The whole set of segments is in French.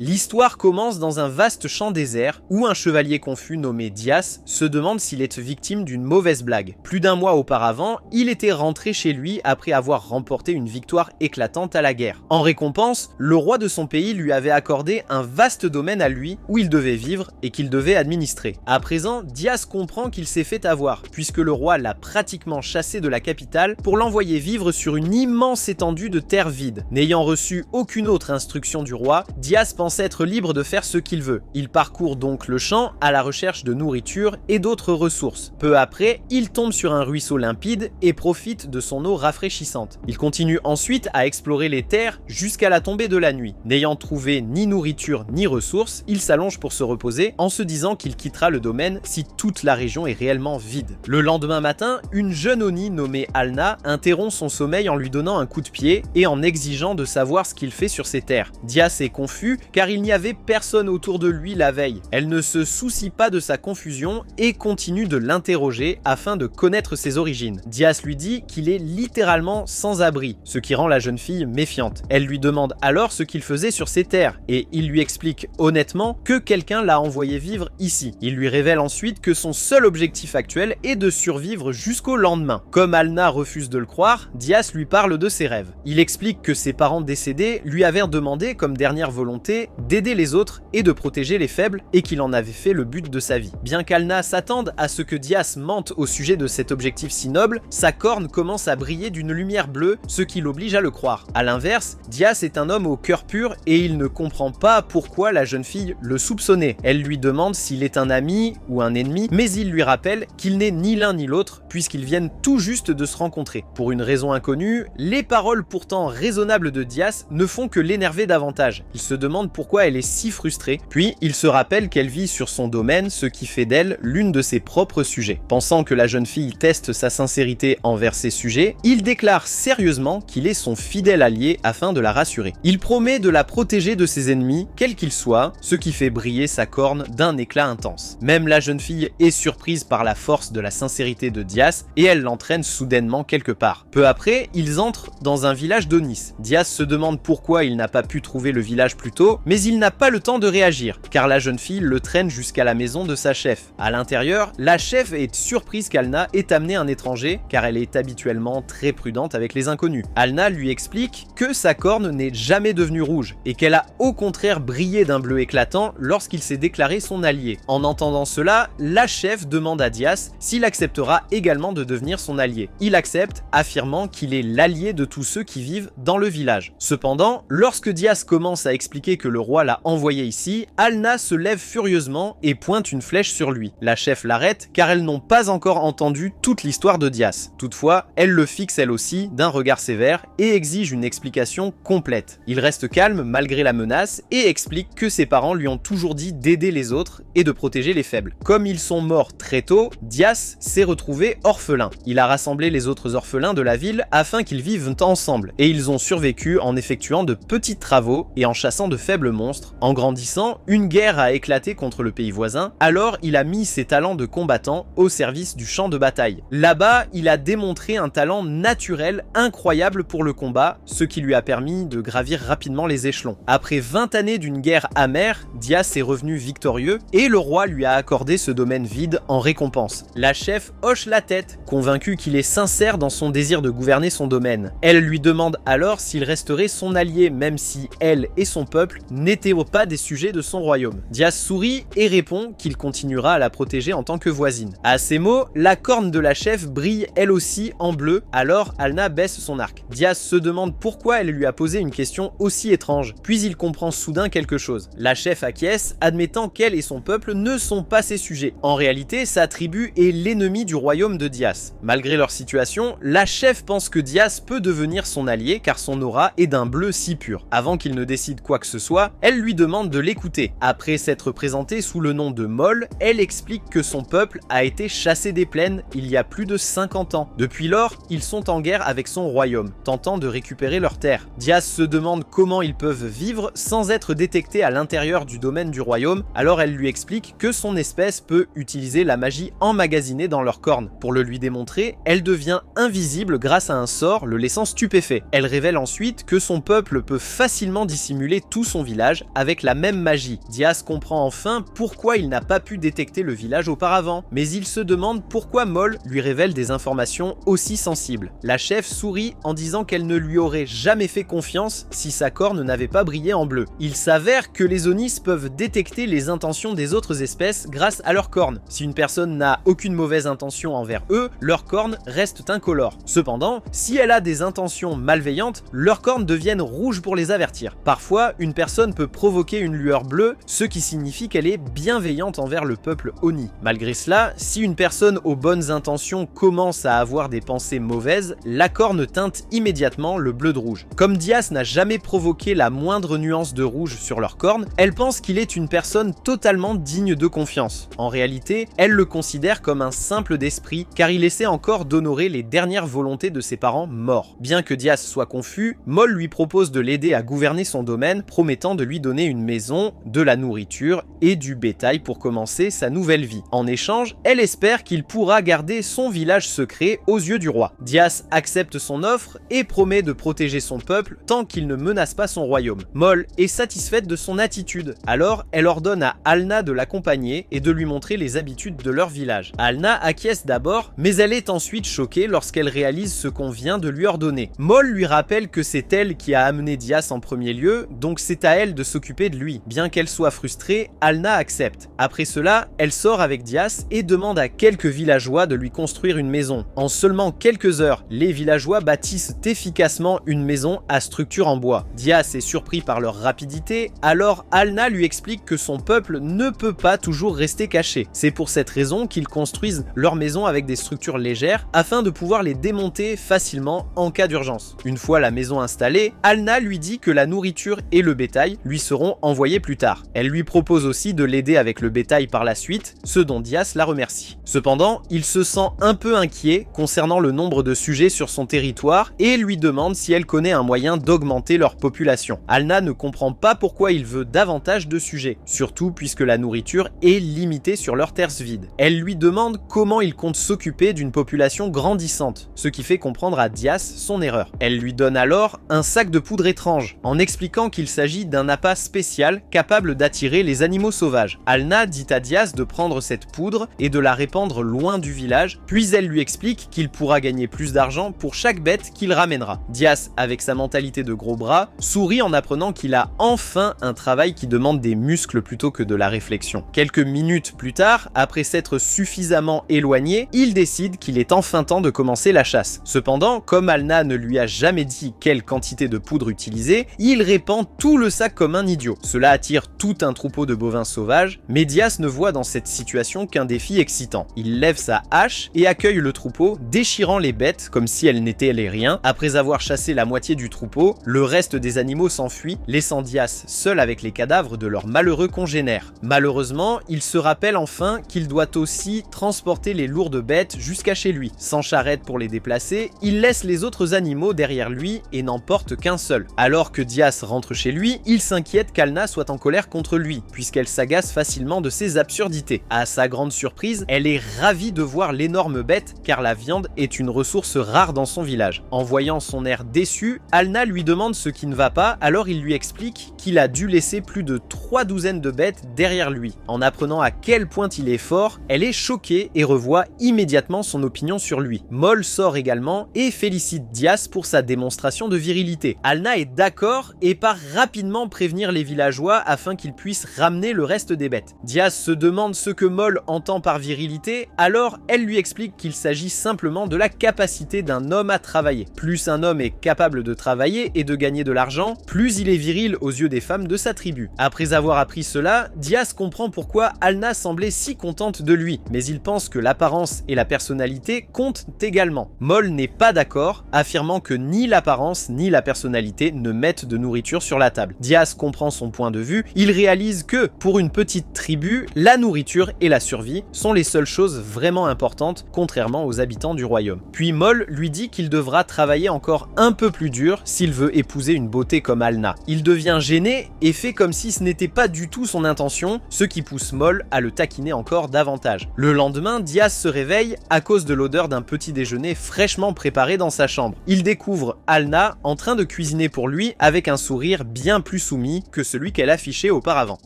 L'histoire commence dans un vaste champ désert où un chevalier confus nommé Dias se demande s'il est victime d'une mauvaise blague. Plus d'un mois auparavant, il était rentré chez lui après avoir remporté une victoire éclatante à la guerre. En récompense, le roi de son pays lui avait accordé un vaste domaine à lui où il devait vivre et qu'il devait administrer. À présent, Dias comprend qu'il s'est fait avoir puisque le roi l'a pratiquement chassé de la capitale pour l'envoyer vivre sur une immense étendue de terre vide. N'ayant reçu aucune autre instruction du roi, Dias pense être libre de faire ce qu'il veut. Il parcourt donc le champ à la recherche de nourriture et d'autres ressources. Peu après, il tombe sur un ruisseau limpide et profite de son eau rafraîchissante. Il continue ensuite à explorer les terres jusqu'à la tombée de la nuit. N'ayant trouvé ni nourriture ni ressources, il s'allonge pour se reposer en se disant qu'il quittera le domaine si toute la région est réellement vide. Le lendemain matin, une jeune Oni nommée Alna interrompt son sommeil en lui donnant un coup de pied et en exigeant de savoir ce qu'il fait sur ces terres. Dias est confus car il n'y avait personne autour de lui la veille. Elle ne se soucie pas de sa confusion et continue de l'interroger afin de connaître ses origines. Dias lui dit qu'il est littéralement sans abri, ce qui rend la jeune fille méfiante. Elle lui demande alors ce qu'il faisait sur ces terres et il lui explique honnêtement que quelqu'un l'a envoyé vivre ici. Il lui révèle ensuite que son seul objectif actuel est de survivre jusqu'au lendemain. Comme Alna refuse de le croire, Dias lui parle de ses rêves. Il explique que ses parents décédés lui avaient demandé comme dernière volonté d'aider les autres et de protéger les faibles et qu'il en avait fait le but de sa vie. Bien qu'Alna s'attende à ce que Dias mente au sujet de cet objectif si noble, sa corne commence à briller d'une lumière bleue, ce qui l'oblige à le croire. A l'inverse, Dias est un homme au cœur pur et il ne comprend pas pourquoi la jeune fille le soupçonnait. Elle lui demande s'il est un ami ou un ennemi, mais il lui rappelle qu'il n'est ni l'un ni l'autre puisqu'ils viennent tout juste de se rencontrer. Pour une raison inconnue, les paroles pourtant raisonnables de Dias ne font que l'énerver davantage. Il se demande pourquoi elle est si frustrée, puis il se rappelle qu'elle vit sur son domaine, ce qui fait d'elle l'une de ses propres sujets. Pensant que la jeune fille teste sa sincérité envers ses sujets, il déclare sérieusement qu'il est son fidèle allié afin de la rassurer. Il promet de la protéger de ses ennemis, quels qu'ils soient, ce qui fait briller sa corne d'un éclat intense. Même la jeune fille est surprise par la force de la sincérité de Dias et elle l'entraîne soudainement quelque part. Peu après, ils entrent dans un village d'Onis. Dias se demande pourquoi il n'a pas pu trouver le village plus tôt, mais il n'a pas le temps de réagir, car la jeune fille le traîne jusqu'à la maison de sa chef. À l'intérieur, la chef est surprise qu'Alna ait amené un étranger, car elle est habituellement très prudente avec les inconnus. Alna lui explique que sa corne n'est jamais devenue rouge, et qu'elle a au contraire brillé d'un bleu éclatant lorsqu'il s'est déclaré son allié. En entendant cela, la chef demande à Dias s'il acceptera également de devenir son allié. Il accepte, affirmant qu'il est l'allié de tous ceux qui vivent dans le village. Cependant, lorsque Dias commence à expliquer que le roi l'a envoyé ici, Alna se lève furieusement et pointe une flèche sur lui. La chef l'arrête car elles n'ont pas encore entendu toute l'histoire de Dias. Toutefois, elle le fixe elle aussi d'un regard sévère et exige une explication complète. Il reste calme malgré la menace et explique que ses parents lui ont toujours dit d'aider les autres et de protéger les faibles. Comme ils sont morts très tôt, Dias s'est retrouvé orphelin. Il a rassemblé les autres orphelins de la ville afin qu'ils vivent ensemble et ils ont survécu en effectuant de petits travaux et en chassant de faibles monstres. En grandissant, une guerre a éclaté contre le pays voisin, alors il a mis ses talents de combattant au service du champ de bataille. Là-bas, il a démontré un talent naturel incroyable pour le combat, ce qui lui a permis de gravir rapidement les échelons. Après 20 années d'une guerre amère, Dias est revenu victorieux et le roi lui a accordé ce domaine vide en récompense. La chef hoche la tête, convaincue qu'il est sincère dans son désir de gouverner son domaine. Elle lui demande alors s'il resterait son allié même si elle et son peuple n'étaient pas des sujets de son royaume. Dias sourit et répond qu'il continuera à la protéger en tant que voisine. À ces mots, la corne de la chef brille elle aussi en bleu, alors Alna baisse son arc. Dias se demande pourquoi elle lui a posé une question aussi étrange, puis il comprend soudain quelque chose. La chef acquiesce, admettant qu'elle et son peuple ne sont pas ses sujets. En réalité, sa tribu est l'ennemi du royaume de Dias. Malgré leur situation, la chef pense que Dias peut devenir son allié car son aura est d'un bleu si pur. Avant qu'il ne décide quoi que ce soit, elle lui demande de l'écouter. Après s'être présentée sous le nom de Moll, elle explique que son peuple a été chassé des plaines il y a plus de 50 ans. Depuis lors, ils sont en guerre avec son royaume, tentant de récupérer leurs terres. Dias se demande comment ils peuvent vivre sans être détectés à l'intérieur du domaine du royaume, alors elle lui explique que son espèce peut utiliser la magie emmagasinée dans leurs cornes. Pour le lui démontrer, elle devient invisible grâce à un sort le laissant stupéfait. Elle révèle ensuite que son peuple peut facilement dissimuler tout son village avec la même magie. Diaz comprend enfin pourquoi il n'a pas pu détecter le village auparavant, mais il se demande pourquoi Moll lui révèle des informations aussi sensibles. La chef sourit en disant qu'elle ne lui aurait jamais fait confiance si sa corne n'avait pas brillé en bleu. Il s'avère que les Onis peuvent détecter les intentions des autres espèces grâce à leurs cornes. Si une personne n'a aucune mauvaise intention envers eux, leurs cornes restent incolores. Cependant, si elle a des intentions malveillantes, leurs cornes deviennent rouges pour les avertir. Parfois, une personne peut provoquer une lueur bleue, ce qui signifie qu'elle est bienveillante envers le peuple Oni. Malgré cela, si une personne aux bonnes intentions commence à avoir des pensées mauvaises, la corne teinte immédiatement le bleu de rouge. Comme Diaz n'a jamais provoqué la moindre nuance de rouge sur leur corne, elle pense qu'il est une personne totalement digne de confiance. En réalité, elle le considère comme un simple d'esprit, car il essaie encore d'honorer les dernières volontés de ses parents morts. Bien que Diaz soit confus, Moll lui propose de l'aider à gouverner son domaine, promettant de lui donner une maison, de la nourriture et du bétail pour commencer sa nouvelle vie. En échange, elle espère qu'il pourra garder son village secret aux yeux du roi. Diaz accepte son offre et promet de protéger son peuple tant qu'il ne menace pas son royaume. Moll est satisfaite de son attitude, alors elle ordonne à Alna de l'accompagner et de lui montrer les habitudes de leur village. Alna acquiesce d'abord, mais elle est ensuite choquée lorsqu'elle réalise ce qu'on vient de lui ordonner. Moll lui rappelle que c'est elle qui a amené Diaz en premier lieu, donc c'est à elle de s'occuper de lui. Bien qu'elle soit frustrée, Alna accepte. Après cela, elle sort avec Diaz et demande à quelques villageois de lui construire une maison. En seulement quelques heures, les villageois bâtissent efficacement une maison à structure en bois. Diaz est surpris par leur rapidité, alors Alna lui explique que son peuple ne peut pas toujours rester caché. C'est pour cette raison qu'ils construisent leur maison avec des structures légères afin de pouvoir les démonter facilement en cas d'urgence. Une fois la maison installée, Alna lui dit que la nourriture et le bétail lui seront envoyés plus tard. Elle lui propose aussi de l'aider avec le bétail par la suite, ce dont Diaz la remercie. Cependant, il se sent un peu inquiet concernant le nombre de sujets sur son territoire et lui demande si elle connaît un moyen d'augmenter leur population. Alna ne comprend pas pourquoi il veut davantage de sujets, surtout puisque la nourriture est limitée sur leurs terres vides. Elle lui demande comment il compte s'occuper d'une population grandissante, ce qui fait comprendre à Diaz son erreur. Elle lui donne alors un sac de poudre étrange, en expliquant qu'il s'agit d'un appât spécial capable d'attirer les animaux sauvages. Alna dit à Diaz de prendre cette poudre et de la répandre loin du village, puis elle lui explique qu'il pourra gagner plus d'argent pour chaque bête qu'il ramènera. Diaz, avec sa mentalité de gros bras, sourit en apprenant qu'il a enfin un travail qui demande des muscles plutôt que de la réflexion. Quelques minutes plus tard, après s'être suffisamment éloigné, il décide qu'il est enfin temps de commencer la chasse. Cependant, comme Alna ne lui a jamais dit quelle quantité de poudre utiliser, il répand tout le sac comme un idiot. Cela attire tout un troupeau de bovins sauvages, mais Diaz ne voit dans cette situation qu'un défi excitant. Il lève sa hache et accueille le troupeau, déchirant les bêtes comme si elles n'étaient les rien. Après avoir chassé la moitié du troupeau, le reste des animaux s'enfuit, laissant Diaz seul avec les cadavres de leurs malheureux congénères. Malheureusement, il se rappelle enfin qu'il doit aussi transporter les lourdes bêtes jusqu'à chez lui. Sans charrette pour les déplacer, il laisse les autres animaux derrière lui et n'en porte qu'un seul. Alors que Diaz rentre chez lui, il s'inquiète qu'Alna soit en colère contre lui, puisqu'elle s'agace facilement de ses absurdités. À sa grande surprise, elle est ravie de voir l'énorme bête, car la viande est une ressource rare dans son village. En voyant son air déçu, Alna lui demande ce qui ne va pas, alors il lui explique qu'il a dû laisser plus de 3 douzaines de bêtes derrière lui. En apprenant à quel point il est fort, elle est choquée et revoit immédiatement son opinion sur lui. Moll sort également et félicite Diaz pour sa démonstration de virilité. Alna est d'accord et part rapidement prévenir les villageois afin qu'ils puissent ramener le reste des bêtes. Diaz se demande ce que Moll entend par virilité, alors elle lui explique qu'il s'agit simplement de la capacité d'un homme à travailler. Plus un homme est capable de travailler et de gagner de l'argent, plus il est viril aux yeux des femmes de sa tribu. Après avoir appris cela, Diaz comprend pourquoi Alna semblait si contente de lui, mais il pense que l'apparence et la personnalité comptent également. Moll n'est pas d'accord, affirmant que ni l'apparence ni la personnalité ne mettent de nourriture sur la table. Diaz comprend son point de vue, il réalise que, pour une petite tribu, la nourriture et la survie sont les seules choses vraiment importantes, contrairement aux habitants du royaume. Puis Moll lui dit qu'il devra travailler encore un peu plus dur s'il veut épouser une beauté comme Alna. Il devient gêné et fait comme si ce n'était pas du tout son intention, ce qui pousse Moll à le taquiner encore davantage. Le lendemain, Diaz se réveille à cause de l'odeur d'un petit déjeuner fraîchement préparé dans sa chambre. Il découvre Alna en train de cuisiner pour lui avec un sourire bien plus soumis que celui qu'elle affichait auparavant.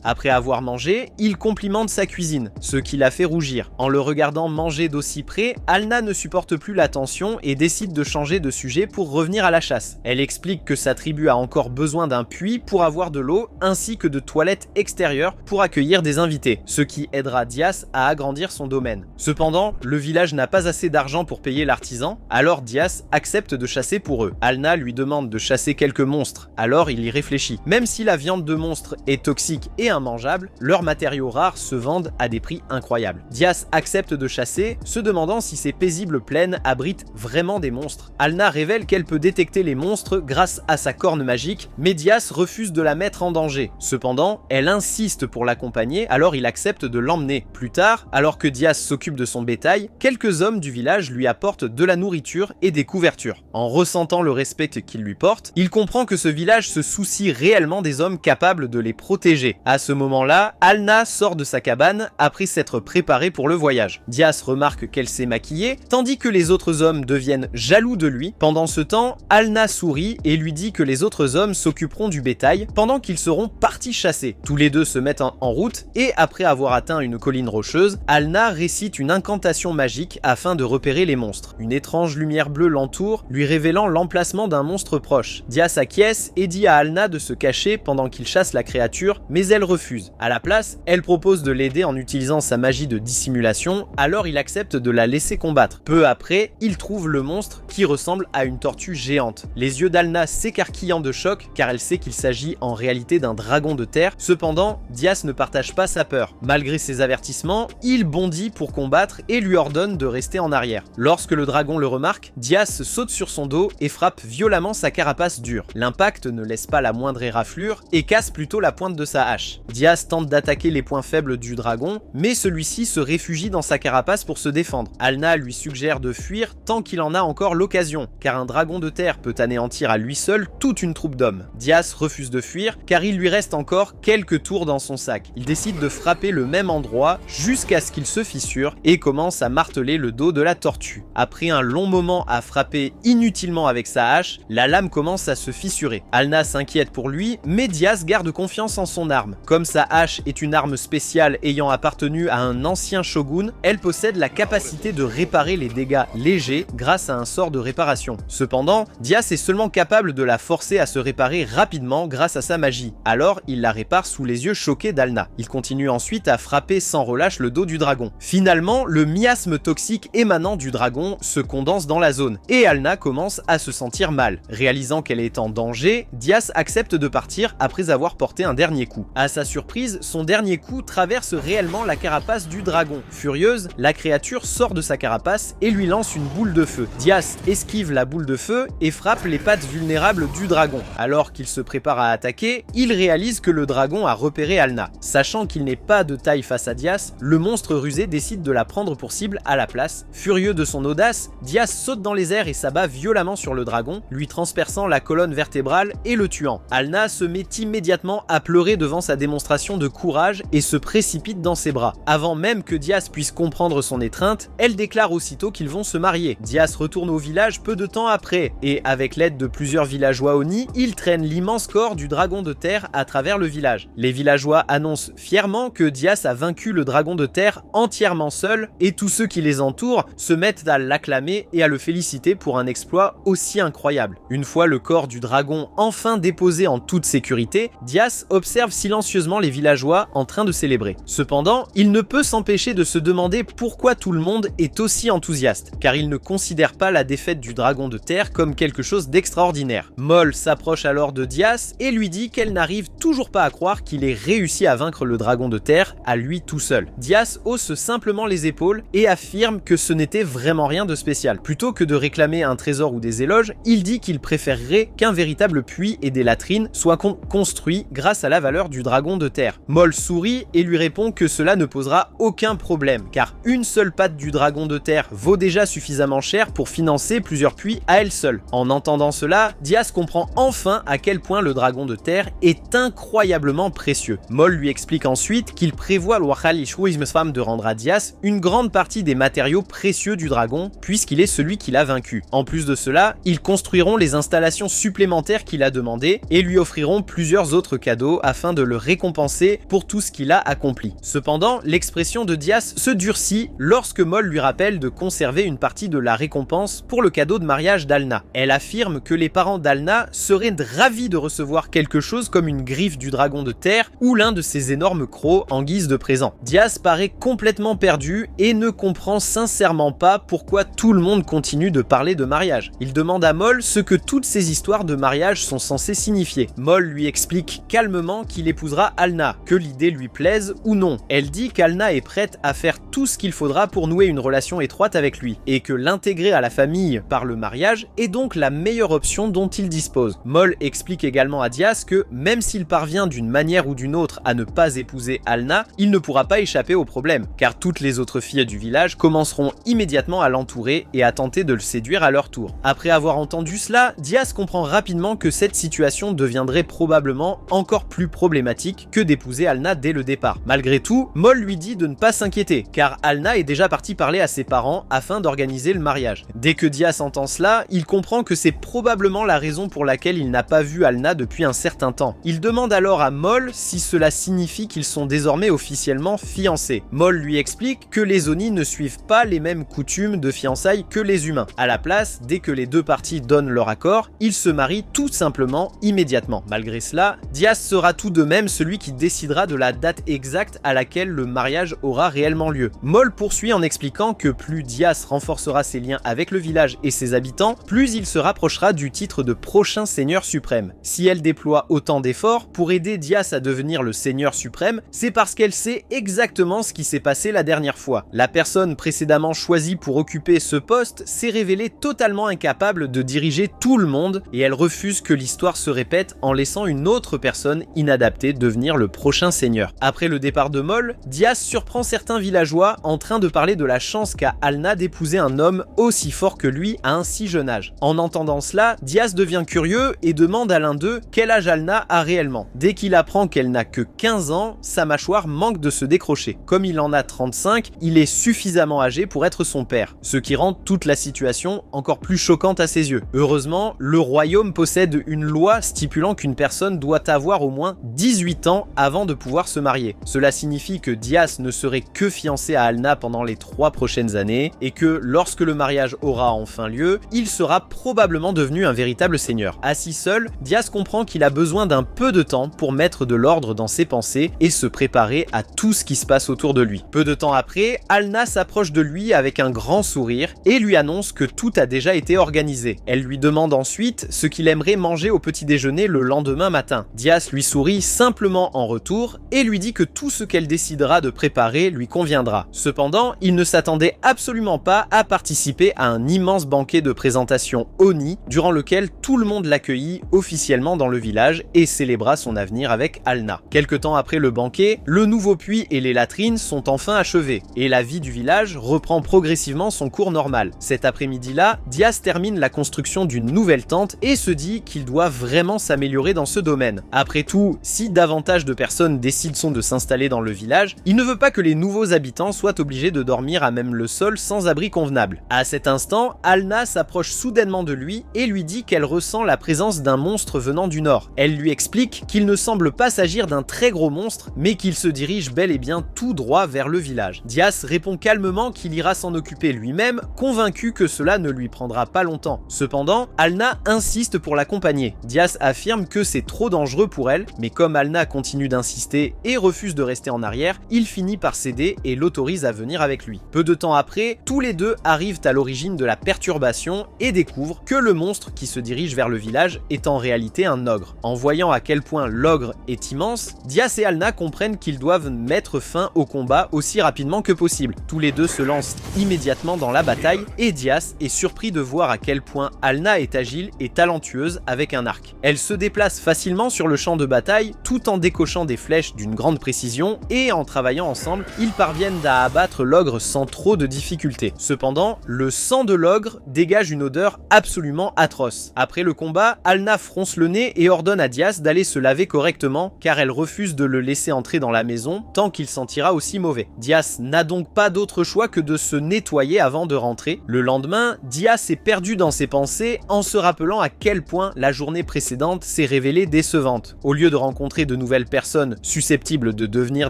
Après avoir mangé, il complimente sa cuisine, ce qui la fait rougir. En le regardant manger d'aussi près, Alna ne supporte plus la tension et décide de changer de sujet pour revenir à la chasse. Elle explique que sa tribu a encore besoin d'un puits pour avoir de l'eau ainsi que de toilettes extérieures pour accueillir des invités, ce qui aidera Dias à agrandir son domaine. Cependant, le village n'a pas assez d'argent pour payer l'artisan, alors Dias accepte de chasser pour eux. Alna lui demande de chasser quelques monstres, alors il y réfléchit. Même si la viande de monstres est toxique et immangeable, leurs matériaux rares se vendent à des prix incroyables. Dias accepte de chasser, se demandant si ces paisibles plaines abritent vraiment des monstres. Alna révèle qu'elle peut détecter les monstres grâce à sa corne magique, mais Dias refuse de la mettre en danger. Cependant, elle insiste pour l'accompagner, alors il accepte de l'emmener. Plus tard, alors que Dias s'occupe de son bétail, quelques hommes du village lui apportent de la nourriture et des couvertures. En ressentant le respect qu'ils lui portent, il comprend que ce village se soucie réellement des hommes capables de les protéger. À ce moment-là, Alna sort de sa cabane après s'être préparée pour le voyage. Dias remarque qu'elle s'est maquillée, tandis que les autres hommes deviennent jaloux de lui. Pendant ce temps, Alna sourit et lui dit que les autres hommes s'occuperont du bétail pendant qu'ils seront partis chasser. Tous les deux se mettent en route et après avoir atteint une colline rocheuse, Alna récite une incantation magique afin de repérer les monstres. Une étrange lumière bleue l'entoure, lui révélant l'emplacement d'un monstre proche. Dias acquiesce et dit à Alna de se cacher pendant qu'il chasse la créature, mais elle refuse. À la place, elle propose de l'aider en utilisant sa magie de dissimulation, alors il accepte de la laisser combattre. Peu après, il trouve le monstre qui ressemble à une tortue géante. Les yeux d'Alna s'écarquillant de choc car elle sait qu'il s'agit en réalité d'un dragon de terre. Cependant, Dias ne partage pas sa peur. Malgré ses avertissements, il bondit pour combattre et lui ordonne de rester en arrière. Lorsque le dragon le remarque, Dias saute sur son dos et frappe violemment sa carapace dure. L'impact ne laisse pas la moindre éraflure et casse plutôt la pointe de sa hache. Dias tente d'attaquer les points faibles du dragon, mais celui-ci se réfugie dans sa carapace pour se défendre. Alna lui suggère de fuir tant qu'il en a encore l'occasion, car un dragon de terre peut anéantir à lui seul toute une troupe d'hommes. Dias refuse de fuir, car il lui reste encore quelques tours dans son sac. Il décide de frapper le même endroit jusqu'à ce qu'il se fissure et commence à marteler le dos de la tortue. Après un long moment à frapper inutilement avec sa hache, la lame commence à se fissurer. Alna s'inquiète pour lui, mais Dias garde confiance en son arme. Comme sa hache est une arme spéciale ayant appartenu à un ancien shogun, elle possède la capacité de réparer les dégâts légers grâce à un sort de réparation. Cependant, Dias est seulement capable de la forcer à se réparer rapidement grâce à sa magie. Alors, il la répare sous les yeux choqués d'Alna. Il continue ensuite à frapper sans relâche le dos du dragon. Finalement, le miasme toxique émanant du dragon se condense dans la zone, et Alna commence à se sentir mal. Réalisant qu'elle est en danger, Dias accepte de partir après avoir porté un dernier coup. À sa surprise, son dernier coup traverse réellement la carapace du dragon. Furieuse, la créature sort de sa carapace et lui lance une boule de feu. Dias esquive la boule de feu et frappe les pattes vulnérables du dragon. Alors qu'il se prépare à attaquer, il réalise que le dragon a repéré Alna. Sachant qu'il n'est pas de taille face à Dias, le monstre rusé décide de la prendre pour cible à la place. Furieux de son audace, Dias saute dans les airs et s'abat violemment sur le dragon, lui transperçant la colonne vertébrale et le tuant. Alna se met immédiatement à pleurer devant sa démonstration de courage et se précipite dans ses bras. Avant même que Dias puisse comprendre son étreinte, elle déclare aussitôt qu'ils vont se marier. Dias retourne au village peu de temps après, et avec l'aide de plusieurs villageois Oni, il traîne l'immense corps du dragon de terre à travers le village. Les villageois annoncent fièrement que Dias a vaincu le dragon de terre entièrement seul, et tous ceux qui les entourent se mettent à l'acclamer et à le féliciter pour un exploit aussi incroyable. Une fois le corps du dragon enfin déposé en toute sécurité, Dias observe silencieusement les villageois en train de célébrer. Cependant, il ne peut s'empêcher de se demander pourquoi tout le monde est aussi enthousiaste, car il ne considère pas la défaite du dragon de terre comme quelque chose d'extraordinaire. Moll s'approche alors de Dias et lui dit qu'elle n'arrive toujours pas à croire qu'il ait réussi à vaincre le dragon de terre à lui tout seul. Dias hausse simplement les épaules et affirme que ce n'était vraiment rien de spécial. Plutôt que de réclamer un trésor ou des éloges, il dit qu'il préférerait qu'un véritable puits et des latrines soient construits grâce à la valeur du dragon de terre. Moll sourit et lui répond que cela ne posera aucun problème, car une seule patte du dragon de terre vaut déjà suffisamment cher pour financer plusieurs puits à elle seule. En entendant cela, Dias comprend enfin à quel point le dragon de terre est incroyablement précieux. Moll lui explique ensuite qu'il prévoit de rendre à Dias une grande partie des matériaux précieux du dragon, puisqu'il est celui qui l'a vaincu. En plus de cela, ils construiront les installations supplémentaires qu'il a demandées et lui offriront offriront plusieurs autres cadeaux afin de le récompenser pour tout ce qu'il a accompli. Cependant, l'expression de Diaz se durcit lorsque Moll lui rappelle de conserver une partie de la récompense pour le cadeau de mariage d'Alna. Elle affirme que les parents d'Alna seraient ravis de recevoir quelque chose comme une griffe du dragon de terre ou l'un de ses énormes crocs en guise de présent. Diaz paraît complètement perdu et ne comprend sincèrement pas pourquoi tout le monde continue de parler de mariage. Il demande à Moll ce que toutes ces histoires de mariage sont censées signifier. Moll lui explique calmement qu'il épousera Alna, que l'idée lui plaise ou non. Elle dit qu'Alna est prête à faire tout ce qu'il faudra pour nouer une relation étroite avec lui, et que l'intégrer à la famille par le mariage est donc la meilleure option dont il dispose. Moll explique également à Diaz que même s'il parvient d'une manière ou d'une autre à ne pas épouser Alna, il ne pourra pas échapper au problème, car toutes les autres filles du village commenceront immédiatement à l'entourer et à tenter de le séduire à leur tour. Après avoir entendu cela, Diaz comprend rapidement que cette situation deviendrait probablement encore plus problématique que d'épouser Alna dès le départ. Malgré tout, Moll lui dit de ne pas s'inquiéter, car Alna est déjà partie parler à ses parents afin d'organiser le mariage. Dès que Diaz entend cela, il comprend que c'est probablement la raison pour laquelle il n'a pas vu Alna depuis un certain temps. Il demande alors à Moll si cela signifie qu'ils sont désormais officiellement fiancés. Moll lui explique que les Oni ne suivent pas les mêmes coutumes de fiançailles que les humains. À la place, dès que les deux parties donnent leur accord, ils se marient tout simplement immédiatement. Malgré cela, Diaz sera tout de même celui qui décidera de la date exacte à laquelle le mariage aura réellement lieu. Moll poursuit en expliquant que plus Diaz renforcera ses liens avec le village et ses habitants, plus il se rapprochera du titre de prochain seigneur suprême. Si elle déploie autant d'efforts pour aider Diaz à devenir le seigneur suprême, c'est parce qu'elle sait exactement ce qui s'est passé la dernière fois. La personne précédemment choisie pour occuper ce poste s'est révélée totalement incapable de diriger tout le monde et elle refuse que l'histoire se répète en laissant une autre personne inadaptée devenir le prochain seigneur. Après le départ de Moll, Diaz surprend certains villageois en train de parler de la chance qu'a Alna d'épouser un homme aussi fort que lui à un si jeune âge. En entendant cela, Diaz devient curieux et demande à l'un d'eux quel âge Alna a réellement. Dès qu'il apprend qu'elle n'a que 15 ans, sa mâchoire manque de se décrocher. Comme il en a 35, il est suffisamment âgé pour être son père, ce qui rend toute la situation encore plus choquante à ses yeux. Heureusement, le royaume possède une loi stipulant qu'une personne doit avoir au moins 18 ans avant de pouvoir se marier. Cela signifie que Diaz ne serait que fiancé à Alna pendant les 3 prochaines années et que lorsque le mariage aura enfin lieu, il sera probablement devenu un véritable seigneur. Assis seul, Diaz comprend qu'il a besoin d'un peu de temps pour mettre de l'ordre dans ses pensées et se préparer à tout ce qui se passe autour de lui. Peu de temps après, Alna s'approche de lui avec un grand sourire et lui annonce que tout a déjà été organisé. Elle lui demande ensuite ce qu'il aimerait manger au petit déjeuner le lendemain matin. Diaz lui sourit simplement en retour et lui dit que tout ce qu'elle décidera de préparer lui conviendra. Cependant, il ne s'attendait absolument pas à participer à un immense banquet de présentation Oni, durant lequel tout le monde l'accueillit officiellement dans le village et célébra son avenir avec Alna. Quelque temps après le banquet, le nouveau puits et les latrines sont enfin achevés, et la vie du village reprend progressivement son cours normal. Cet après-midi-là, Diaz termine la construction d'une nouvelle tente et se dit qu'il doit vraiment s'améliorer dans ce domaine. Après tout, si davantage de personnes décident de s'installer dans le village, il ne veut pas que les nouveaux habitants soient obligés de dormir à même le sol sans abri convenable. À cet instant, Alna s'approche soudainement de lui et lui dit qu'elle ressent la présence d'un monstre venant du nord. Elle lui explique qu'il ne semble pas s'agir d'un très gros monstre, mais qu'il se dirige bel et bien tout droit vers le village. Diaz répond calmement qu'il ira s'en occuper lui-même, convaincu que cela ne lui prendra pas longtemps. Cependant, Alna insiste pour l'accompagner. Diaz affirme que c'est trop dangereux pour elle, mais comme Alna continue d'insister et refuse de rester en arrière, il finit par céder et l'autorise à venir avec lui. Peu de temps après, tous les deux arrivent à l'origine de la perturbation et découvrent que le monstre qui se dirige vers le village est en réalité un ogre. En voyant à quel point l'ogre est immense, Diaz et Alna comprennent qu'ils doivent mettre fin au combat aussi rapidement que possible. Tous les deux se lancent immédiatement dans la bataille et Diaz est surpris de voir à quel point Alna est agile et talentueuse avec un arc. Elle se déplace facilement sur le champ de bataille tout en décochant des flèches d'une grande précision et en travaillant ensemble, ils parviennent à abattre l'ogre sans trop de difficultés. Cependant, le sang de l'ogre dégage une odeur absolument atroce. Après le combat, Alna fronce le nez et ordonne à Diaz d'aller se laver correctement car elle refuse de le laisser entrer dans la maison tant qu'il sentira aussi mauvais. Diaz n'a donc pas d'autre choix que de se nettoyer avant de rentrer. Le lendemain, Diaz est perdu dans ses pensées en se rappelant à quel point la journée précédente s'est s'est révélée décevante. Au lieu de rencontrer de nouvelles personnes susceptibles de devenir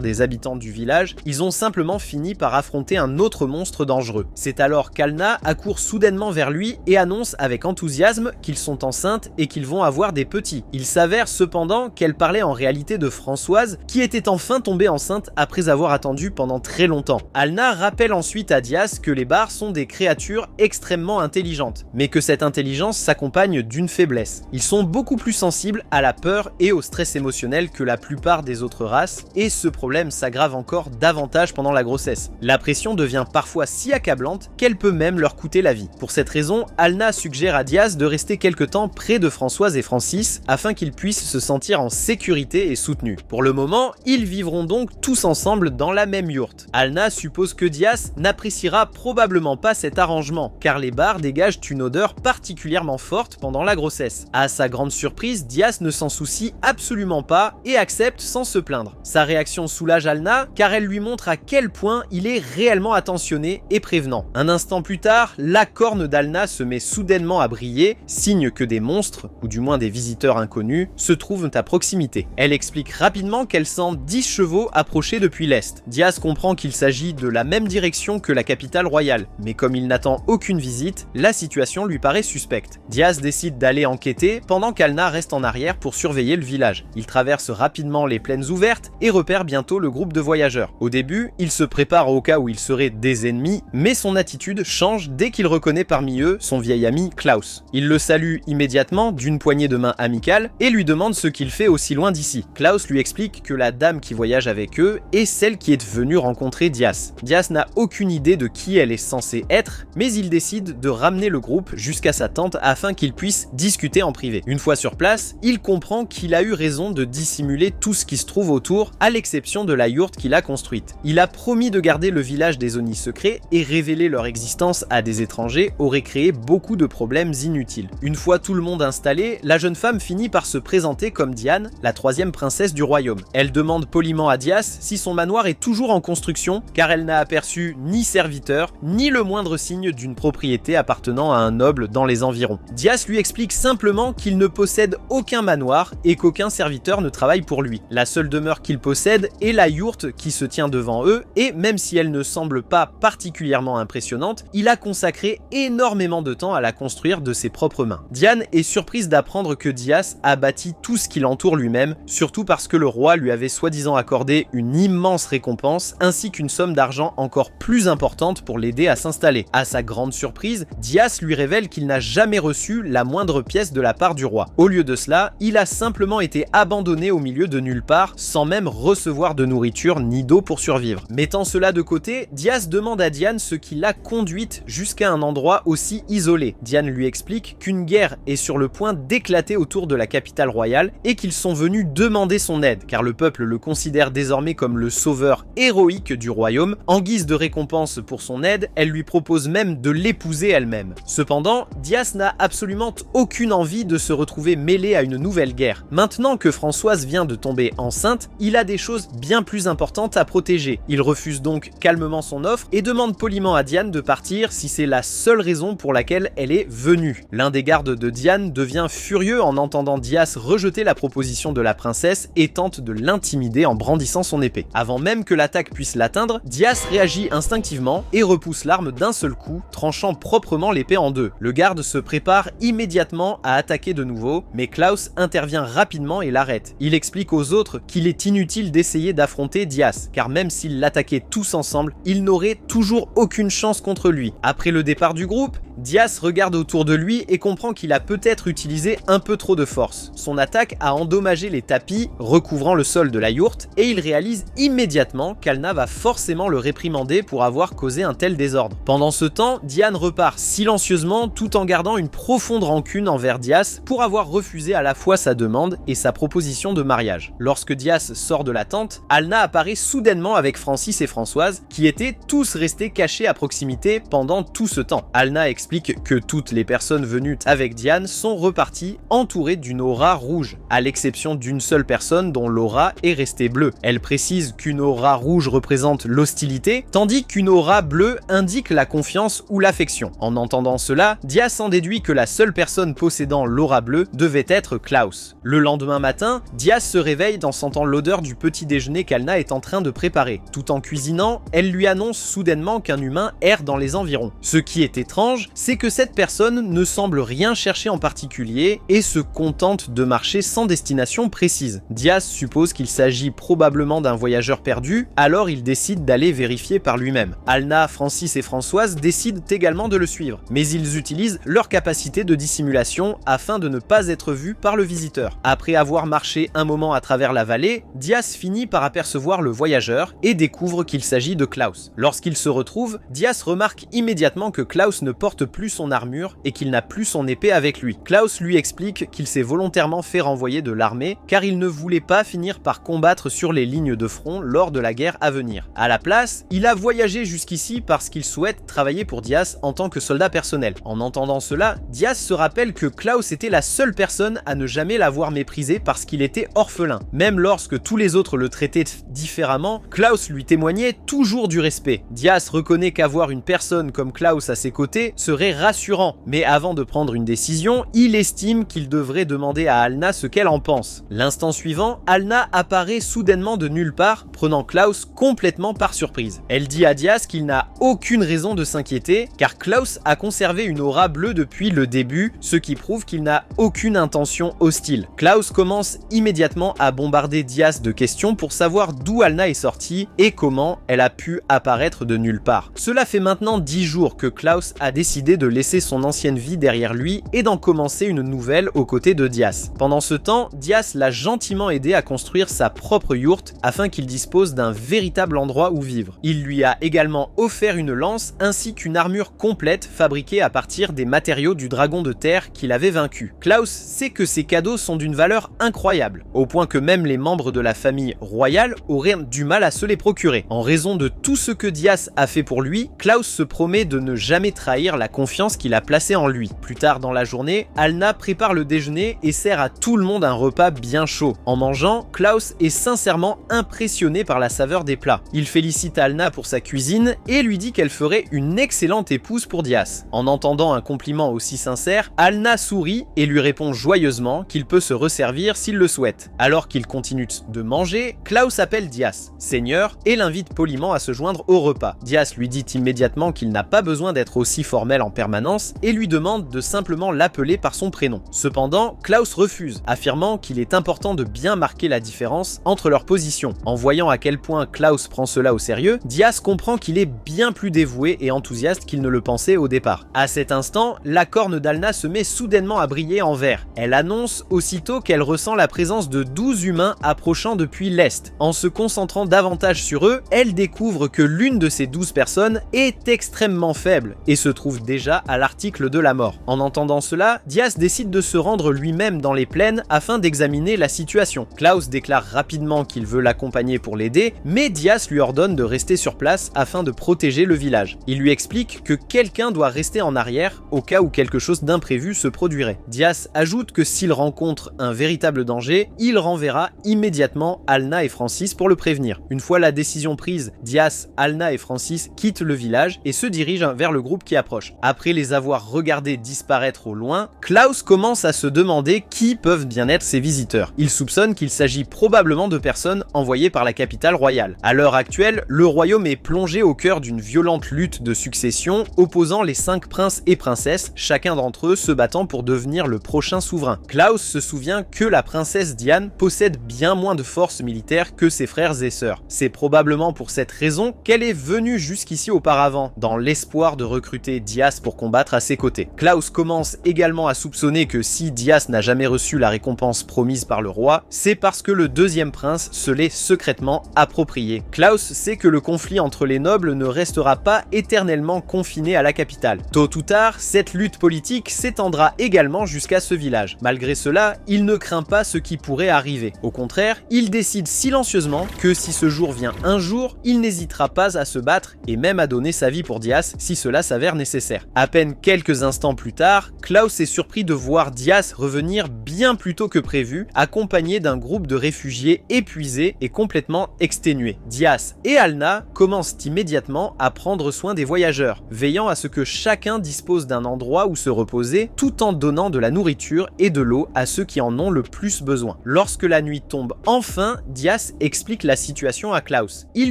des habitants du village, ils ont simplement fini par affronter un autre monstre dangereux. C'est alors qu'Alna accourt soudainement vers lui et annonce avec enthousiasme qu'ils sont enceintes et qu'ils vont avoir des petits. Il s'avère cependant qu'elle parlait en réalité de Françoise, qui était enfin tombée enceinte après avoir attendu pendant très longtemps. Alna rappelle ensuite à Diaz que les bars sont des créatures extrêmement intelligentes, mais que cette intelligence s'accompagne d'une faiblesse. Ils sont beaucoup plus sensibles à la peur et au stress émotionnel que la plupart des autres races, et ce problème s'aggrave encore davantage pendant la grossesse. La pression devient parfois si accablante qu'elle peut même leur coûter la vie. Pour cette raison, Alna suggère à Diaz de rester quelque temps près de Françoise et Francis afin qu'ils puissent se sentir en sécurité et soutenus. Pour le moment, ils vivront donc tous ensemble dans la même yourte. Alna suppose que Diaz n'appréciera probablement pas cet arrangement, car les bars dégagent une odeur particulièrement forte pendant la grossesse. À sa grande surprise, Diaz ne s'en soucie absolument pas et accepte sans se plaindre. Sa réaction soulage Alna, car elle lui montre à quel point il est réellement attentionné et prévenant. Un instant plus tard, la corne d'Alna se met soudainement à briller, signe que des monstres, ou du moins des visiteurs inconnus, se trouvent à proximité. Elle explique rapidement qu'elle sent 10 chevaux approcher depuis l'est. Diaz comprend qu'il s'agit de la même direction que la capitale royale, mais comme il n'attend aucune visite, la situation lui paraît suspecte. Diaz décide d'aller enquêter pendant qu'Alna reste en arrière pour surveiller le village. Il traverse rapidement les plaines ouvertes et repère bientôt le groupe de voyageurs. Au début, il se prépare au cas où ils seraient des ennemis, mais son attitude change dès qu'il reconnaît parmi eux son vieil ami Klaus. Il le salue immédiatement d'une poignée de main amicale et lui demande ce qu'il fait aussi loin d'ici. Klaus lui explique que la dame qui voyage avec eux est celle qui est venue rencontrer Diaz. Diaz n'a aucune idée de qui elle est censée être, mais il décide de ramener le groupe jusqu'à sa tente afin qu'ils puissent discuter en privé. Une fois sur place, il comprend qu'il a eu raison de dissimuler tout ce qui se trouve autour, à l'exception de la yourte qu'il a construite. Il a promis de garder le village des Oni secrets et révéler leur existence à des étrangers aurait créé beaucoup de problèmes inutiles. Une fois tout le monde installé, la jeune femme finit par se présenter comme Diane, la troisième princesse du royaume. Elle demande poliment à Diaz si son manoir est toujours en construction, car elle n'a aperçu ni serviteur, ni le moindre signe d'une propriété appartenant à un noble dans les environs. Diaz lui explique simplement qu'il ne possède aucun manoir et qu'aucun serviteur ne travaille pour lui. La seule demeure qu'il possède est la yourte qui se tient devant eux, et même si elle ne semble pas particulièrement impressionnante, il a consacré énormément de temps à la construire de ses propres mains. Diane est surprise d'apprendre que Diaz a bâti tout ce qui l'entoure lui-même, surtout parce que le roi lui avait soi-disant accordé une immense récompense ainsi qu'une somme d'argent encore plus importante pour l'aider à s'installer. À sa grande surprise, Diaz lui révèle qu'il n'a jamais reçu la moindre pièce de la part du roi. Au lieu de cela, il a simplement été abandonné au milieu de nulle part sans même recevoir de nourriture ni d'eau pour survivre. Mettant cela de côté, Diaz demande à Diane ce qui l'a conduite jusqu'à un endroit aussi isolé. Diane lui explique qu'une guerre est sur le point d'éclater autour de la capitale royale et qu'ils sont venus demander son aide, car le peuple le considère désormais comme le sauveur héroïque du royaume. En guise de récompense pour son aide, elle lui propose même de l'épouser elle-même. Cependant, Diaz n'a absolument aucune envie de se retrouver mêlé à une nouvelle guerre. Maintenant que Françoise vient de tomber enceinte, il a des choses bien plus importantes à protéger. Il refuse donc calmement son offre et demande poliment à Diane de partir si c'est la seule raison pour laquelle elle est venue. L'un des gardes de Diane devient furieux en entendant Diaz rejeter la proposition de la princesse et tente de l'intimider en brandissant son épée. Avant même que l'attaque puisse l'atteindre, Diaz réagit instinctivement et repousse l'arme d'un seul coup, tranchant proprement l'épée en deux. Le garde se prépare immédiatement à attaquer de nouveau, mais Klaus intervient rapidement et l'arrête. Il explique aux autres qu'il est inutile d'essayer d'affronter Diaz, car même s'ils l'attaquaient tous ensemble, ils n'auraient toujours aucune chance contre lui. Après le départ du groupe, Diaz regarde autour de lui et comprend qu'il a peut-être utilisé un peu trop de force. Son attaque a endommagé les tapis recouvrant le sol de la yourte et il réalise immédiatement qu'Alna va forcément le réprimander pour avoir causé un tel désordre. Pendant ce temps, Diane repart silencieusement tout en gardant une profonde rancune envers Diaz pour avoir refusé à la fois sa demande et sa proposition de mariage. Lorsque Diaz sort de la tente, Alna apparaît soudainement avec Francis et Françoise qui étaient tous restés cachés à proximité pendant tout ce temps. Alna explique explique que toutes les personnes venues avec Diane sont reparties entourées d'une aura rouge, à l'exception d'une seule personne dont l'aura est restée bleue. Elle précise qu'une aura rouge représente l'hostilité, tandis qu'une aura bleue indique la confiance ou l'affection. En entendant cela, Diaz en déduit que la seule personne possédant l'aura bleue devait être Klaus. Le lendemain matin, Diaz se réveille en sentant l'odeur du petit déjeuner qu'Alna est en train de préparer. Tout en cuisinant, elle lui annonce soudainement qu'un humain erre dans les environs. Ce qui est étrange, c'est que cette personne ne semble rien chercher en particulier et se contente de marcher sans destination précise. Diaz suppose qu'il s'agit probablement d'un voyageur perdu, alors il décide d'aller vérifier par lui-même. Alna, Francis et Françoise décident également de le suivre, mais ils utilisent leur capacité de dissimulation afin de ne pas être vus par le visiteur. Après avoir marché un moment à travers la vallée, Diaz finit par apercevoir le voyageur et découvre qu'il s'agit de Klaus. Lorsqu'il se retrouve, Diaz remarque immédiatement que Klaus ne porte plus son armure et qu'il n'a plus son épée avec lui. Klaus lui explique qu'il s'est volontairement fait renvoyer de l'armée car il ne voulait pas finir par combattre sur les lignes de front lors de la guerre à venir. À la place, il a voyagé jusqu'ici parce qu'il souhaite travailler pour Diaz en tant que soldat personnel. En entendant cela, Diaz se rappelle que Klaus était la seule personne à ne jamais l'avoir méprisé parce qu'il était orphelin. Même lorsque tous les autres le traitaient différemment, Klaus lui témoignait toujours du respect. Diaz reconnaît qu'avoir une personne comme Klaus à ses côtés serait rassurant, mais avant de prendre une décision, il estime qu'il devrait demander à Alna ce qu'elle en pense. L'instant suivant, Alna apparaît soudainement de nulle part, prenant Klaus complètement par surprise. Elle dit à Diaz qu'il n'a aucune raison de s'inquiéter, car Klaus a conservé une aura bleue depuis le début, ce qui prouve qu'il n'a aucune intention hostile. Klaus commence immédiatement à bombarder Diaz de questions pour savoir d'où Alna est sortie et comment elle a pu apparaître de nulle part. Cela fait maintenant 10 jours que Klaus a décidé de laisser son ancienne vie derrière lui et d'en commencer une nouvelle aux côtés de Diaz. Pendant ce temps, Diaz l'a gentiment aidé à construire sa propre yourte afin qu'il dispose d'un véritable endroit où vivre. Il lui a également offert une lance ainsi qu'une armure complète fabriquée à partir des matériaux du dragon de terre qu'il avait vaincu. Klaus sait que ces cadeaux sont d'une valeur incroyable, au point que même les membres de la famille royale auraient du mal à se les procurer. En raison de tout ce que Diaz a fait pour lui, Klaus se promet de ne jamais trahir la confiance qu'il a placée en lui. Plus tard dans la journée, Alna prépare le déjeuner et sert à tout le monde un repas bien chaud. En mangeant, Klaus est sincèrement impressionné par la saveur des plats. Il félicite Alna pour sa cuisine et lui dit qu'elle ferait une excellente épouse pour Diaz. En entendant un compliment aussi sincère, Alna sourit et lui répond joyeusement qu'il peut se resservir s'il le souhaite. Alors qu'il continue de manger, Klaus appelle Diaz, seigneur, et l'invite poliment à se joindre au repas. Diaz lui dit immédiatement qu'il n'a pas besoin d'être aussi formel en permanence et lui demande de simplement l'appeler par son prénom. Cependant, Klaus refuse, affirmant qu'il est important de bien marquer la différence entre leurs positions. En voyant à quel point Klaus prend cela au sérieux, Diaz comprend qu'il est bien plus dévoué et enthousiaste qu'il ne le pensait au départ. À cet instant, la corne d'Alna se met soudainement à briller en vert. Elle annonce aussitôt qu'elle ressent la présence de 12 humains approchant depuis l'est. En se concentrant davantage sur eux, elle découvre que l'une de ces 12 personnes est extrêmement faible et se trouve déjà à l'article de la mort. En entendant cela, Diaz décide de se rendre lui-même dans les plaines afin d'examiner la situation. Klaus déclare rapidement qu'il veut l'accompagner pour l'aider, mais Diaz lui ordonne de rester sur place afin de protéger le village. Il lui explique que quelqu'un doit rester en arrière au cas où quelque chose d'imprévu se produirait. Diaz ajoute que s'il rencontre un véritable danger, il renverra immédiatement Alna et Francis pour le prévenir. Une fois la décision prise, Diaz, Alna et Francis quittent le village et se dirigent vers le groupe qui approche. Après les avoir regardés disparaître au loin, Klaus commence à se demander qui peuvent bien être ces visiteurs. Il soupçonne qu'il s'agit probablement de personnes envoyées par la capitale royale. À l'heure actuelle, le royaume est plongé au cœur d'une violente lutte de succession opposant les 5 princes et princesses, chacun d'entre eux se battant pour devenir le prochain souverain. Klaus se souvient que la princesse Diane possède bien moins de forces militaires que ses frères et sœurs. C'est probablement pour cette raison qu'elle est venue jusqu'ici auparavant, dans l'espoir de recruter Diaz pour combattre à ses côtés. Klaus commence également à soupçonner que si Diaz n'a jamais reçu la récompense promise par le roi, c'est parce que le deuxième prince se l'est secrètement approprié. Klaus sait que le conflit entre les nobles ne restera pas éternellement confiné à la capitale. Tôt ou tard, cette lutte politique s'étendra également jusqu'à ce village. Malgré cela, il ne craint pas ce qui pourrait arriver. Au contraire, il décide silencieusement que si ce jour vient un jour, il n'hésitera pas à se battre et même à donner sa vie pour Diaz si cela s'avère nécessaire. supplémentaires. À peine quelques instants plus tard, Klaus est surpris de voir Diaz revenir bien plus tôt que prévu, accompagné d'un groupe de réfugiés épuisés et complètement exténués. Diaz et Alna commencent immédiatement à prendre soin des voyageurs, veillant à ce que chacun dispose d'un endroit où se reposer, tout en donnant de la nourriture et de l'eau à ceux qui en ont le plus besoin. Lorsque la nuit tombe enfin, Diaz explique la situation à Klaus. Il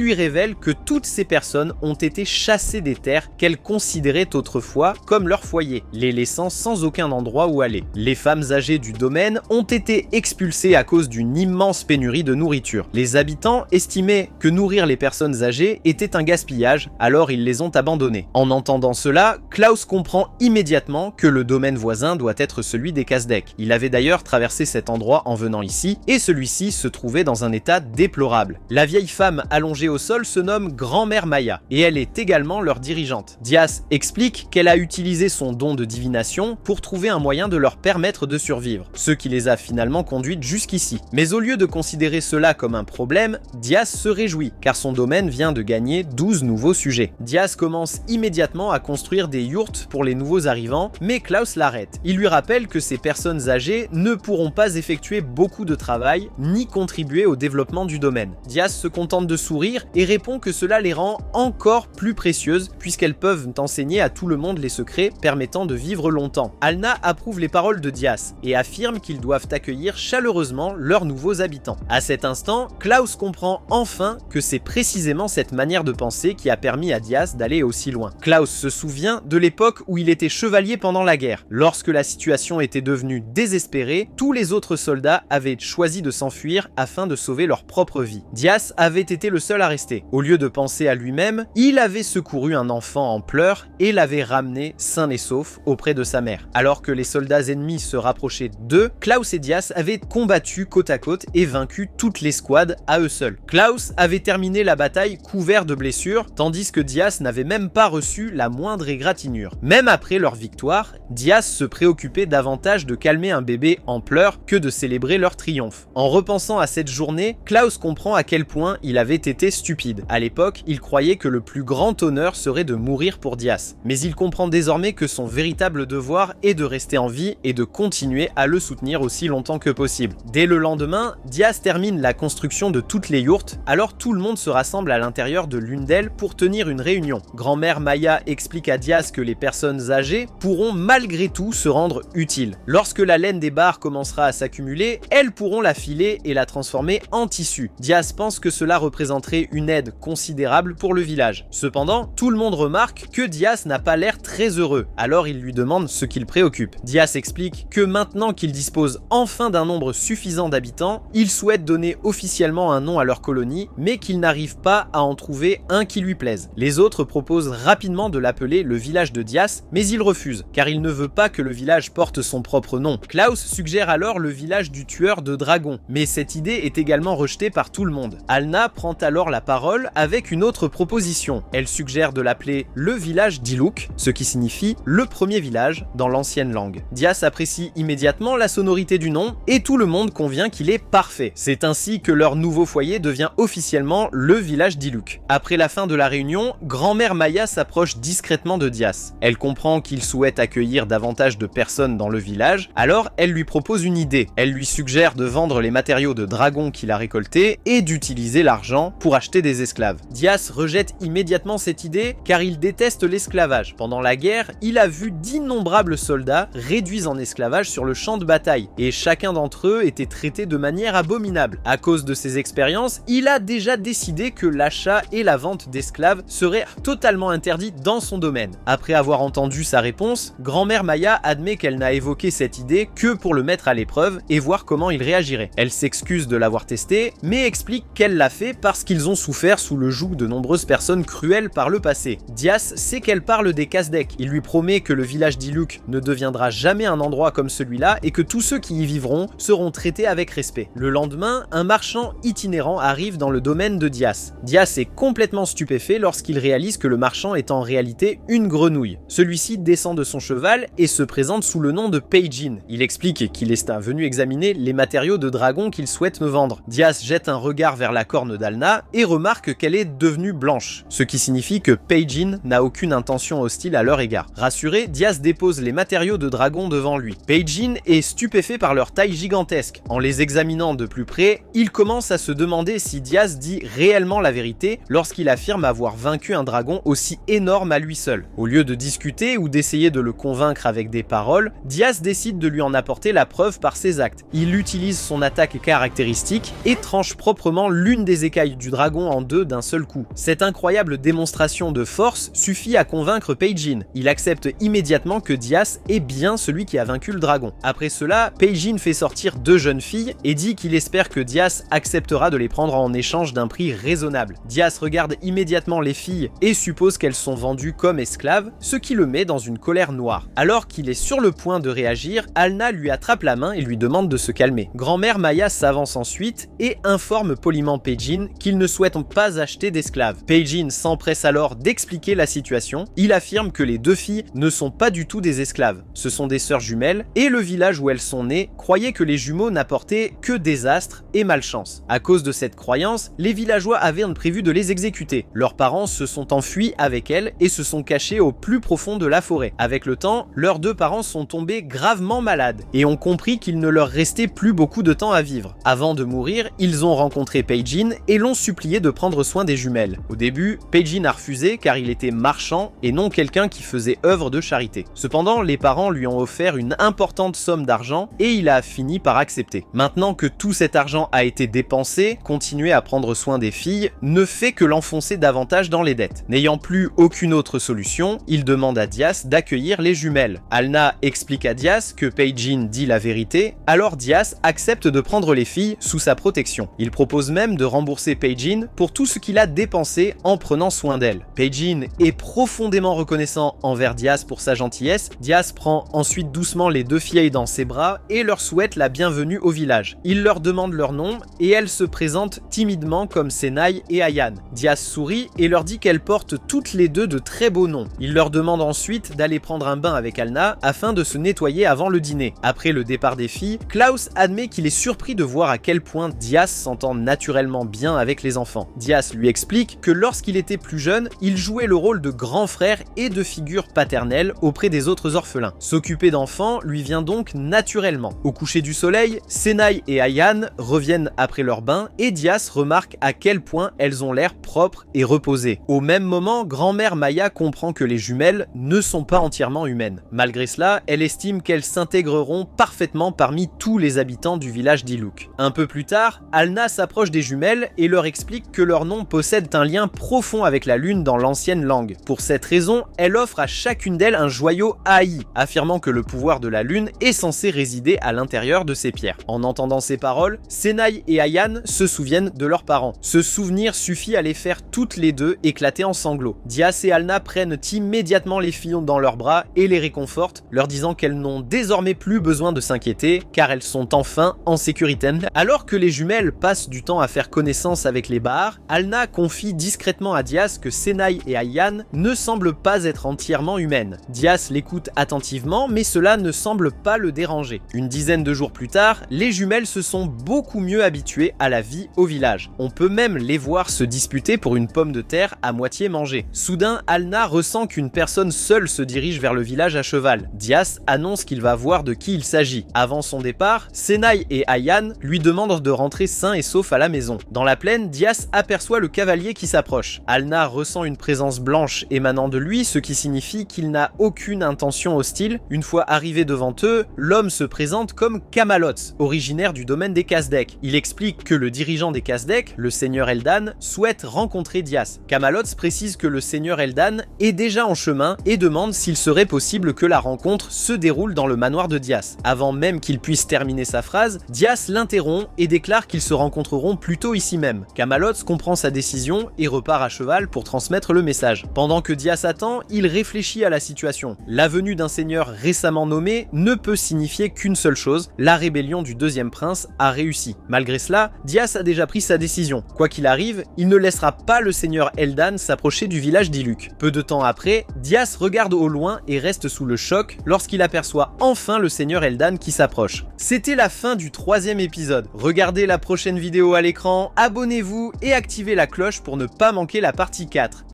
lui révèle que toutes ces personnes ont été chassées des terres qu'elles considéraient autrefois comme leur foyer, les laissant sans aucun endroit où aller. Les femmes âgées du domaine ont été expulsées à cause d'une immense pénurie de nourriture. Les habitants estimaient que nourrir les personnes âgées était un gaspillage, alors ils les ont abandonnées. En entendant cela, Klaus comprend immédiatement que le domaine voisin doit être celui des Kazdek. Il avait d'ailleurs traversé cet endroit en venant ici, et celui-ci se trouvait dans un état déplorable. La vieille femme allongée au sol se nomme Grand-mère Maya, et elle est également leur dirigeante. Diaz explique qu'elle a utilisé son don de divination pour trouver un moyen de leur permettre de survivre, ce qui les a finalement conduites jusqu'ici. Mais au lieu de considérer cela comme un problème, Diaz se réjouit, car son domaine vient de gagner 12 nouveaux sujets. Diaz commence immédiatement à construire des yourtes pour les nouveaux arrivants, mais Klaus l'arrête. Il lui rappelle que ces personnes âgées ne pourront pas effectuer beaucoup de travail, ni contribuer au développement du domaine. Diaz se contente de sourire et répond que cela les rend encore plus précieuses, puisqu'elles peuvent enseigner à tout le monde les secrets permettant de vivre longtemps. Alna approuve les paroles de Diaz et affirme qu'ils doivent accueillir chaleureusement leurs nouveaux habitants. À cet instant, Klaus comprend enfin que c'est précisément cette manière de penser qui a permis à Diaz d'aller aussi loin. Klaus se souvient de l'époque où il était chevalier pendant la guerre. Lorsque la situation était devenue désespérée, tous les autres soldats avaient choisi de s'enfuir afin de sauver leur propre vie. Diaz avait été le seul à rester. Au lieu de penser à lui-même, il avait secouru un enfant en pleurs et l'avait ramené sain et sauf auprès de sa mère. Alors que les soldats ennemis se rapprochaient d'eux, Klaus et Diaz avaient combattu côte à côte et vaincu toute l'escouade à eux seuls. Klaus avait terminé la bataille couvert de blessures, tandis que Diaz n'avait même pas reçu la moindre égratignure. Même après leur victoire, Diaz se préoccupait davantage de calmer un bébé en pleurs que de célébrer leur triomphe. En repensant à cette journée, Klaus comprend à quel point il avait été stupide. À l'époque, il croyait que le plus grand honneur serait de mourir pour Diaz. Mais il comprend désormais que son véritable devoir est de rester en vie et de continuer à le soutenir aussi longtemps que possible. Dès le lendemain, Diaz termine la construction de toutes les yourtes, alors tout le monde se rassemble à l'intérieur de l'une d'elles pour tenir une réunion. Grand-mère Maya explique à Diaz que les personnes âgées pourront malgré tout se rendre utiles. Lorsque la laine des barres commencera à s'accumuler, elles pourront la filer et la transformer en tissu. Diaz pense que cela représenterait une aide considérable pour le village. Cependant, tout le monde remarque que Diaz n'a pas l'air très heureux, alors il lui demande ce qui le préoccupe. Diaz explique que maintenant qu'il dispose enfin d'un nombre suffisant d'habitants, il souhaite donner officiellement un nom à leur colonie, mais qu'il n'arrive pas à en trouver un qui lui plaise. Les autres proposent rapidement de l'appeler le village de Diaz, mais il refuse, car il ne veut pas que le village porte son propre nom. Klaus suggère alors le village du tueur de dragons, mais cette idée est également rejetée par tout le monde. Alna prend alors la parole avec une autre proposition. Elle suggère de l'appeler le village d'Iluk, ce qui signifie le premier village dans l'ancienne langue. Diaz apprécie immédiatement la sonorité du nom et tout le monde convient qu'il est parfait. C'est ainsi que leur nouveau foyer devient officiellement le village d'Iluk. Après la fin de la réunion, grand-mère Maya s'approche discrètement de Diaz. Elle comprend qu'il souhaite accueillir davantage de personnes dans le village, alors elle lui propose une idée. Elle lui suggère de vendre les matériaux de dragon qu'il a récoltés et d'utiliser l'argent pour acheter des esclaves. Diaz rejette immédiatement cette idée car il déteste l'esclavage. Pendant la guerre, il a vu d'innombrables soldats réduits en esclavage sur le champ de bataille et chacun d'entre eux était traité de manière abominable. À cause de ces expériences, il a déjà décidé que l'achat et la vente d'esclaves seraient totalement interdits dans son domaine. Après avoir entendu sa réponse, grand-mère Maya admet qu'elle n'a évoqué cette idée que pour le mettre à l'épreuve et voir comment il réagirait. Elle s'excuse de l'avoir testé, mais explique qu'elle l'a fait parce qu'ils ont souffert sous le joug de nombreuses personnes cruelles par le passé. Diaz sait qu'elle parle des Kazdek. Il lui promet que le village d'Iluk ne deviendra jamais un endroit comme celui-là et que tous ceux qui y vivront seront traités avec respect. Le lendemain, un marchand itinérant arrive dans le domaine de Diaz. Diaz est complètement stupéfait lorsqu'il réalise que le marchand est en réalité une grenouille. Celui-ci descend de son cheval et se présente sous le nom de Peijin. Il explique qu'il est venu examiner les matériaux de dragon qu'il souhaite me vendre. Diaz jette un regard vers la corne d'Alna et remarque qu'elle est devenue blanche, ce qui signifie que Peijin n'a aucune intention hostile à leur égard. Rassuré, Diaz dépose les matériaux de dragon devant lui. Peijin est stupéfait par leur taille gigantesque. En les examinant de plus près, il commence à se demander si Diaz dit réellement la vérité lorsqu'il affirme avoir vaincu un dragon aussi énorme à lui seul. Au lieu de discuter ou d'essayer de le convaincre avec des paroles, Diaz décide de lui en apporter la preuve par ses actes. Il utilise son attaque caractéristique et tranche proprement l'une des écailles du dragon en deux d'un seul coup. Cette incroyable démonstration de force suffit à convaincre Peijin. Il accepte immédiatement que Diaz est bien celui qui a vaincu le dragon. Après cela, Peijin fait sortir deux jeunes filles et dit qu'il espère que Diaz acceptera de les prendre en échange d'un prix raisonnable. Diaz regarde immédiatement les filles et suppose qu'elles sont vendues comme esclaves, ce qui le met dans une colère noire. Alors qu'il est sur le point de réagir, Alna lui attrape la main et lui demande de se calmer. Grand-mère Maya s'avance ensuite et informe poliment Peijin qu'ils ne souhaitent pas acheter d'esclaves. Peijin s'empresse alors d'expliquer la situation. Il affirme que les deux filles ne sont pas du tout des esclaves. Ce sont des sœurs jumelles et le village où elles sont nées croyait que les jumeaux n'apportaient que désastre et malchance. À cause de cette croyance, les villageois avaient prévu de les exécuter. Leurs parents se sont enfuis avec elles et se sont cachés au plus profond de la forêt. Avec le temps, leurs deux parents sont tombés gravement malades et ont compris qu'il ne leur restait plus beaucoup de temps à vivre. Avant de mourir, ils ont rencontré Peijin et l'ont supplié de prendre soin des jumelles. Au début, Peijin a refusé car il était marchand et non quelqu'un qui faisait œuvre de charité. Cependant, les parents lui ont offert une importante somme d'argent et il a fini par accepter. Maintenant que tout cet argent a été dépensé, continuer à prendre soin des filles ne fait que l'enfoncer davantage dans les dettes. N'ayant plus aucune autre solution, il demande à Diaz d'accueillir les jumelles. Alna explique à Diaz que Peijin dit la vérité, alors Diaz accepte de prendre les filles sous sa protection. Il propose même de rembourser Peijin pour tout ce qu'il a dépensé en prenant soin d'elle. Peijin est profondément reconnaissant envers Diaz pour sa gentillesse. Diaz prend ensuite doucement les deux filles dans ses bras et leur souhaite la bienvenue au village. Il leur demande leur nom et elles se présentent timidement comme Senai et Ayan. Diaz sourit et leur dit qu'elles portent toutes les deux de très beaux noms. Il leur demande ensuite d'aller prendre un bain avec Alna afin de se nettoyer avant le dîner. Après le départ des filles, Klaus admet qu'il est surpris de voir à quel point Diaz s'entend naturellement bien avec les enfants. Diaz lui explique que lorsqu'il était plus jeune, il jouait le rôle de grand frère et de figure paternelle auprès des autres orphelins. S'occuper d'enfants lui vient donc naturellement. Au coucher du soleil, Senai et Ayan reviennent après leur bain et Diaz remarque à quel point elles ont l'air propres et reposées. Au même moment, grand-mère Maya comprend que les jumelles ne sont pas entièrement humaines. Malgré cela, elle estime qu'elles s'intégreront parfaitement parmi tous les habitants du village d'Iluk. Un peu plus tard, Alna s'approche des jumelles et leur explique que leur nom possède un lien profond avec la lune dans l'ancienne langue. Pour cette raison, elle offre à chacune d'elles un joyau Ai, affirmant que le pouvoir de la lune est censé résider à l'intérieur de ces pierres. En entendant ces paroles, Senai et Ayan se souviennent de leurs parents. Ce souvenir suffit à les faire toutes les deux éclater en sanglots. Diaz et Alna prennent immédiatement les filles dans leurs bras et les réconfortent, leur disant qu'elles n'ont désormais plus besoin de s'inquiéter car elles sont enfin en sécurité. Alors que les jumelles passent du temps à faire connaissance avec les Bahar, Alna confie discrètement à Diaz que Senai et Ayan ne semblent pas être entièrement humaines. Diaz l'écoute attentivement mais cela ne semble pas le déranger. Une dizaine de jours plus tard, les jumelles se sont beaucoup mieux habituées à la vie au village. On peut même les voir se disputer pour une pomme de terre à moitié mangée. Soudain, Alna ressent qu'une personne seule se dirige vers le village à cheval. Diaz annonce qu'il va voir de qui il s'agit. Avant son départ, Senai et Ayan lui demandent de rentrer sain et sauf à la maison. Dans la plaine, Diaz aperçoit le cavalier qui s'approche. Alna ressent une présence blanche émanant de lui, ce qui signifie qu'il n'a aucune intention hostile. Une fois arrivé devant eux, l'homme se présente comme Kamalotz, originaire du domaine des Kazdek. Il explique que le dirigeant des Kazdek, le seigneur Eldan, souhaite rencontrer Diaz. Kamalotz précise que le seigneur Eldan est déjà en chemin et demande s'il serait possible que la rencontre se déroule dans le manoir de Diaz. Avant même qu'il puisse terminer sa phrase, Diaz l'interrompt et déclare qu'ils se rencontreront plutôt ici même. Kamalotz comprend sa décision et repart à cheval pour transmettre le message. Pendant que Diaz attend, il réfléchit à la situation. La venue d'un seigneur récemment nommé ne peut signifier qu'une seule chose, la rébellion du deuxième prince a réussi. Malgré cela, Diaz a déjà pris sa décision. Quoi qu'il arrive, il ne laissera pas le seigneur Eldan s'approcher du village d'Iluk. Peu de temps après, Diaz regarde au loin et reste sous le choc lorsqu'il aperçoit enfin le seigneur Eldan qui s'approche. C'était la fin du 3e épisode. Regardez la prochaine vidéo à l'écran, abonnez-vous et activez la cloche pour ne pas manquer la partie 4.